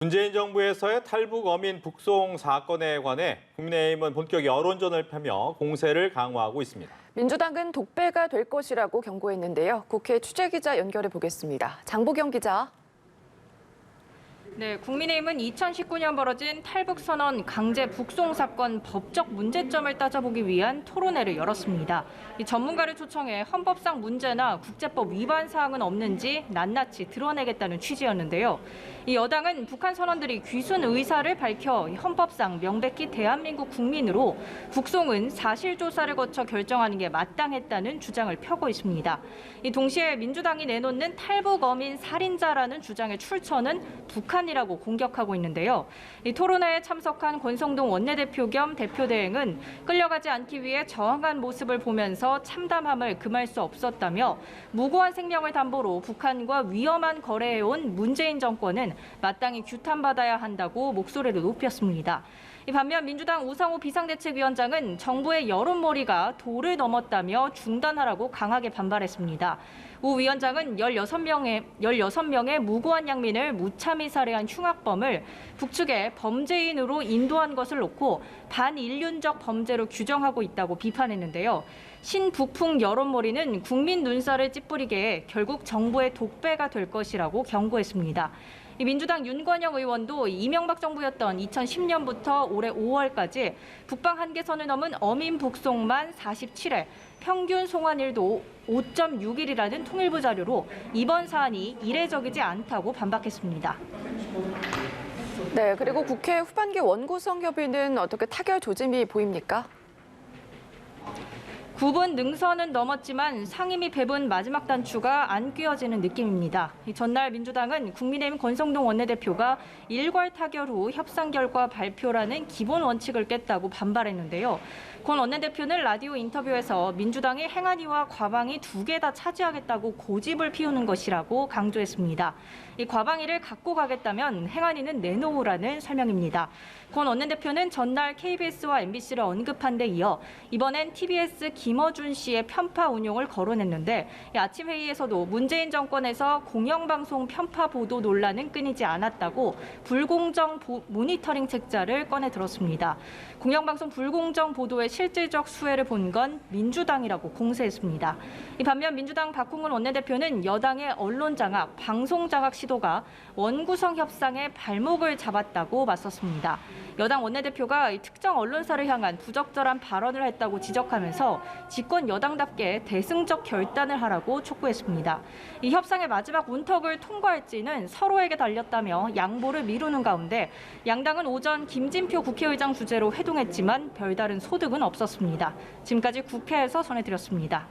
문재인 정부에서의 탈북 어민 북송 사건에 관해 국민의힘은 본격 여론전을 펴며 공세를 강화하고 있습니다. 민주당은 독배가 될 것이라고 경고했는데요. 국회 취재기자 연결해 보겠습니다. 장보경 기자. 네, 국민의힘은 2019년 벌어진 탈북선언 강제 북송 사건 법적 문제점을 따져보기 위한 토론회를 열었습니다. 전문가를 초청해 헌법상 문제나 국제법 위반 사항은 없는지 낱낱이 드러내겠다는 취지였는데요. 이 여당은 북한 선원들이 귀순 의사를 밝혀 헌법상 명백히 대한민국 국민으로 북송은 사실조사를 거쳐 결정하는 게 마땅했다는 주장을 펴고 있습니다. 동시에 민주당이 내놓는 탈북 어민 살인자라는 주장의 출처는 북한이라고 공격하고 있는데요. 이 토론회에 참석한 권성동 원내대표 겸 대표대행은 끌려가지 않기 위해 저항한 모습을 보면서 참담함을 금할 수 없었다며 무고한 생명을 담보로 북한과 위험한 거래해온 문재인 정권은 마땅히 규탄받아야 한다고 목소리를 높였습니다. 반면 민주당 우상호 비상대책위원장은 정부의 여론몰이가 도를 넘었다며 중단하라고 강하게 반발했습니다. 우 위원장은 16명의 무고한 양민을 무참히 살해한 흉악범을 북측에 범죄인으로 인도한 것을 놓고 반인륜적 범죄로 규정하고 있다고 비판했는데요. 신북풍 여론몰이는 국민 눈살을 찌푸리게 결국 정부의 독배가 될 것이라고 경고했습니다. 민주당 윤건영 의원도 이명박 정부였던 2010년부터 올해 5월까지 북방 한계선을 넘은 어민 북송만 47회, 평균 송환일도 5.6일이라는 통일부 자료로 이번 사안이 이례적이지 않다고 반박했습니다. 네, 그리고 국회 후반기 원구성 협의는 어떻게 타결 조짐이 보입니까? 9분 능선은 넘었지만 상임위 배분 마지막 단추가 안 꿰어지는 느낌입니다. 전날 민주당은 국민의힘 권성동 원내대표가 일괄 타결 후 협상 결과 발표라는 기본 원칙을 깼다고 반발했는데요. 권 원내대표는 라디오 인터뷰에서 민주당이 행안위와 과방위 두 개 다 차지하겠다고 고집을 피우는 것이라고 강조했습니다. 이 과방위를 갖고 가겠다면 행안위는 내놓으라는 설명입니다. 권 원내대표는 전날 KBS와 MBC를 언급한 데 이어 이번엔 TBS 김어준 씨의 편파 운용을 거론했는데 아침 회의에서도 문재인 정권에서 공영방송 편파 보도 논란은 끊이지 않았다고 불공정 모니터링 책자를 꺼내 들었습니다. 공영방송 불공정 보도의 실질적 수혜를 본 건 민주당이라고 공세했습니다. 반면 민주당 박홍근 원내대표는 여당의 언론 장악, 방송 장악 시도가 원구성 협상의 발목을 잡았다고 맞섰습니다. 여당 원내대표가 특정 언론사를 향한 부적절한 발언을 했다고 지적하면서 집권 여당답게 대승적 결단을 하라고 촉구했습니다. 이 협상의 마지막 문턱을 통과할지는 서로에게 달렸다며 양보를 미루는 가운데 양당은 오전 김진표 국회의장 주재로 회동했지만 별다른 소득은 없었습니다. 지금까지 국회에서 전해드렸습니다.